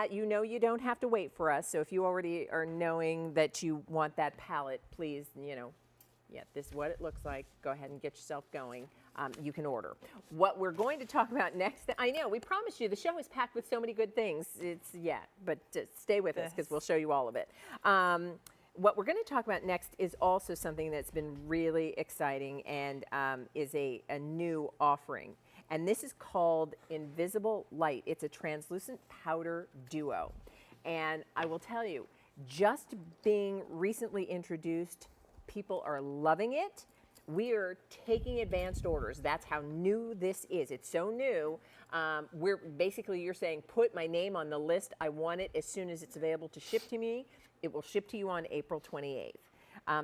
that, you know you don't have to wait for us. So if you already are knowing that you want that palette, please, this is what it looks like. Go ahead and get yourself going. You can order. What we're going to talk about next, I know, we promised you the show is packed with so many good things. But stay with us because we'll show you all of it. What we're going to talk about next is also something that's been really exciting and is a new offering. And this is called Invisible Light. It's a translucent powder duo. And I will tell you, just being recently introduced, people are loving it. We are taking advanced orders. That's how new this is. It's so new. You're saying, put my name on the list. I want it as soon as it's available to ship to me. It will ship to you on April 28th.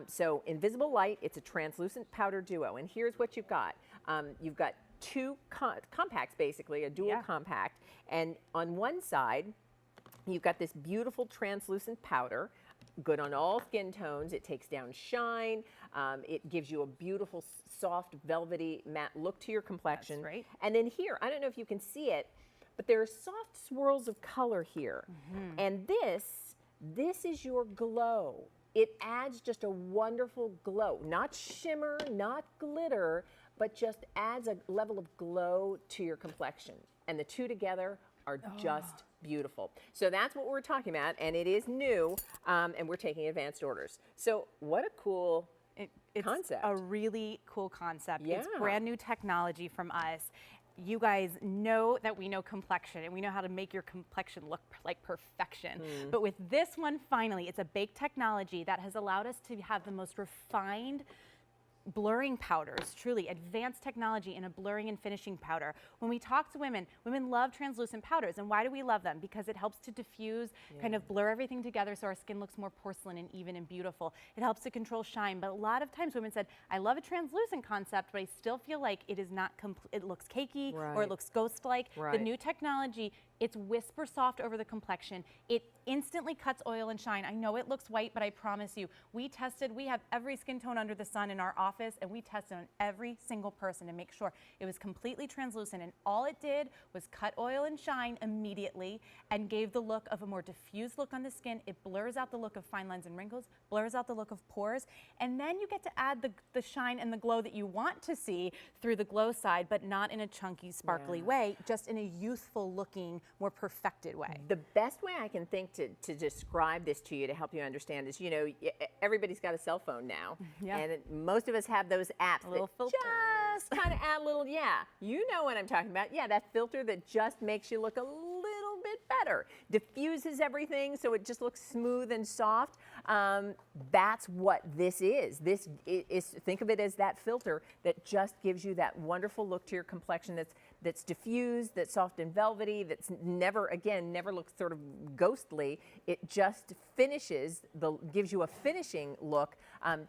So Invisible Light, it's a translucent powder duo. And here's what you've got. You've got two compacts, basically, a dual compact. And on one side, you've got this beautiful translucent powder, good on all skin tones. It takes down shine. It gives you a beautiful, soft, velvety, matte look to your complexion. That's right. And then here, I don't know if you can see it, but there are soft swirls of color here. And this is your glow. It adds just a wonderful glow. Not shimmer, not glitter, but just adds a level of glow to your complexion. And the two together are just beautiful. So that's what we're talking about, and it is new, and we're taking advanced orders. So what a cool concept. A really cool concept. Yeah. It's brand new technology from us. You guys know that we know complexion, and we know how to make your complexion look like perfection. But with this one, finally, it's a baked technology that has allowed us to have the most refined blurring powders, truly advanced technology in a blurring and finishing powder. When we talk to women, women love translucent powders. And why do we love them? Because it helps to diffuse, kind of blur everything together so our skin looks more porcelain and even and beautiful. It helps to control shine. But a lot of times women said, I love a translucent concept, but I still feel like it is not complete. It looks cakey or it looks ghost-like. The new technology, it's whisper soft over the complexion. It instantly cuts oil and shine. I know it looks white, but I promise you, we have every skin tone under the sun in our office, and we tested on every single person to make sure it was completely translucent. And all it did was cut oil and shine immediately and gave the look of a more diffused look on the skin. It blurs out the look of fine lines and wrinkles, blurs out the look of pores, and then you get to add the shine and the glow that you want to see through the glow side, but not in a chunky, sparkly way, just in a youthful looking, more perfected way. The best way I can think to describe this to you, to help you understand, is, everybody's got a cell phone now, and most of us have those apps that just kind of add a little, you know what I'm talking about. That filter that just makes you look a little bit better, diffuses everything so it just looks smooth and soft. That's what this is. This is, think of it as that filter that just gives you that wonderful look to your complexion that's diffused, that's soft and velvety, that's never looks sort of ghostly. It just gives you a finishing look,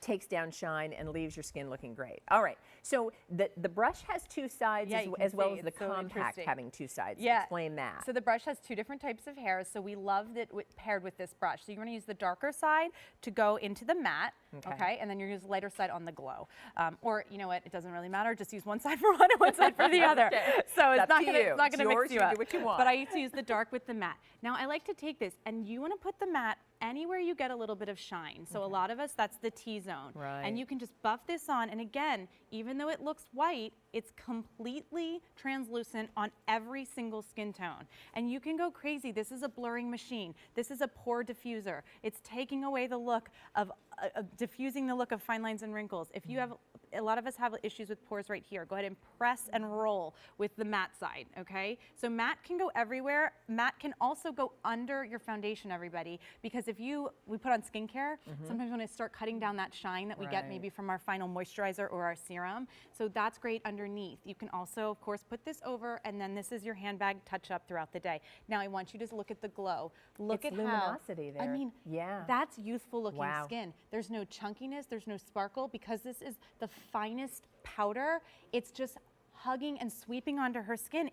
takes down shine, and leaves your skin looking great. All right, so the brush has two sides as well as the compact having two sides. Explain that. So the brush has two different types of hairs, so we love that paired with this brush. So you're gonna use the darker side to go into the matte, okay? And then you're gonna use the lighter side on the glow. Or you know what, it doesn't really matter, just use one side for one and one side for the other. So it's not gonna mix you up. Do what you want. But I used to use the dark with the matte. Now I like to take this, and you wanna put the matte anywhere you get a little bit of shine. So a lot of us, that's the T-zone. And you can just buff this on, and again, even though it looks white, it's completely translucent on every single skin tone. And you can go crazy. This is a blurring machine. This is a pore diffuser. It's taking away the look of diffusing the look of fine lines and wrinkles. If you have, a lot of us have issues with pores right here. Go ahead and press and roll with the matte side, okay? So matte can go everywhere. Matte can also go under your foundation, everybody, because if we put on skincare, sometimes when I start cutting down that shine that we get maybe from our final moisturizer or our serum, so that's great underneath. You can also, of course, put this over, and then this is your handbag touch-up throughout the day. Now I want you to look at the glow. Look at luminosity there. I mean, that's youthful looking skin. There's no chunkiness, there's no sparkle, because this is the finest powder. It's just hugging and sweeping onto her skin.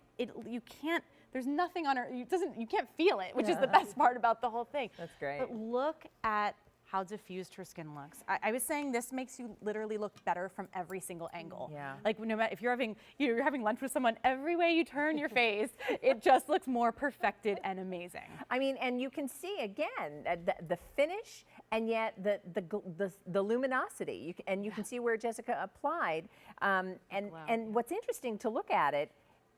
There's nothing on her, you can't feel it, which is the best part about the whole thing. That's great. But look at how diffused her skin looks. I was saying this makes you literally look better from every single angle. Yeah. Like no matter if you're having lunch with someone, every way you turn your face, it just looks more perfected and amazing. I mean, and you can see again the finish, and yet the luminosity. You can see where Jessica applied. And what's interesting to look at it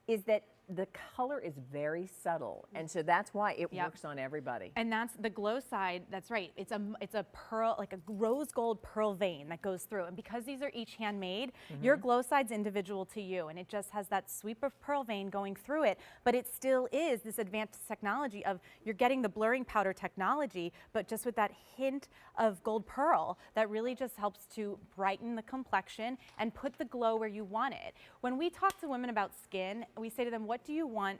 is that the color is very subtle, and so that's why it works on everybody. And that's the glow side. That's right. It's a pearl, like a rose gold pearl vein that goes through. And because these are each handmade, your glow side's individual to you, and it just has that sweep of pearl vein going through it. But it still is this advanced technology of you're getting the blurring powder technology, but just with that hint of gold pearl that really just helps to brighten the complexion and put the glow where you want it. When we talk to women about skin, we say to them, what do you want?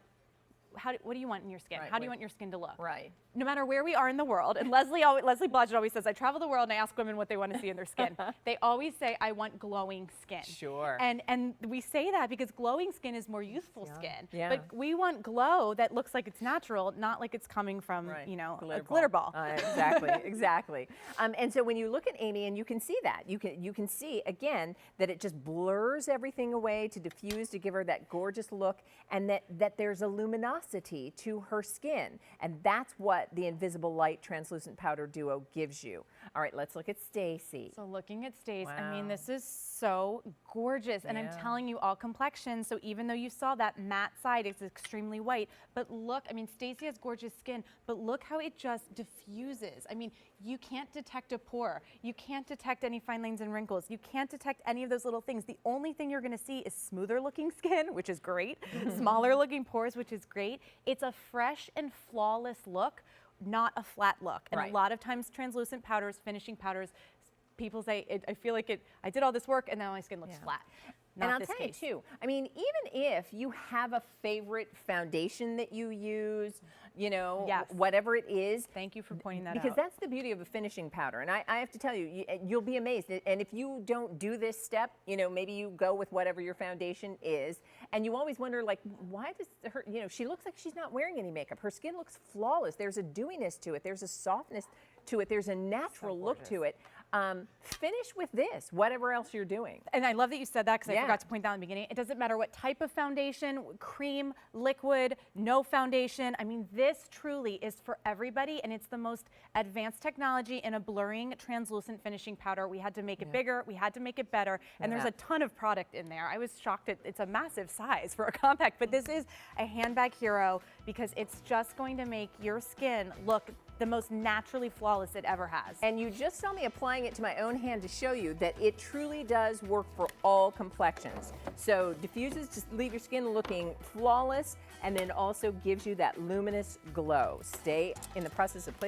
What do you want in your skin? Right, How do you want your skin to look? Right. No matter where we are in the world, and Leslie Blodgett always says, I travel the world and I ask women what they want to see in their skin. They always say, I want glowing skin. Sure. And we say that because glowing skin is more youthful skin. Yeah. But we want glow that looks like it's natural, not like it's coming from, you know, a glitter ball. Exactly, exactly. And so when you look at Amy, and you can see that, you can see again that it just blurs everything away to diffuse, to give her that gorgeous look, and that there's a luminosity to her skin, and that's what the Invisible Light Translucent Powder Duo gives you. All right, let's look at Stacy. So looking at Stace, Wow. I mean, this is so gorgeous. And I'm telling you, all complexions, so even though you saw that matte side is extremely white, but look, I mean, Stacy has gorgeous skin, but look how it just diffuses. I mean, you can't detect a pore. You can't detect any fine lines and wrinkles. You can't detect any of those little things. The only thing you're gonna see is smoother looking skin, which is great, smaller looking pores, which is great. It's a fresh and flawless look, not a flat look. And a lot of times translucent powders, finishing powders, people say, I feel like I did all this work and now my skin looks flat. And I'll tell you too, I mean, even if you have a favorite foundation that you use, you know, whatever it is. Thank you for pointing that out. Because that's the beauty of a finishing powder. And I have to tell you, you'll be amazed. And if you don't do this step, you know, maybe you go with whatever your foundation is, and you always wonder, like, why does her, you know, she looks like she's not wearing any makeup. Her skin looks flawless. There's a dewiness to it. There's a softness to it. There's a natural look to it. Finish with this, whatever else you're doing. And I love that you said that, because I forgot to point that in the beginning. It doesn't matter what type of foundation, cream, liquid, no foundation. I mean, this truly is for everybody, and it's the most advanced technology in a blurring, translucent finishing powder. We had to make it bigger, we had to make it better, and there's a ton of product in there. I was shocked it's a massive size for a compact, but this is a handbag hero because it's just going to make your skin look the most naturally flawless it ever has. And you just saw me applying it to my own hand to show you that it truly does work for all complexions. So diffuses to leave your skin looking flawless, and then also gives you that luminous glow. Stay in the process of placing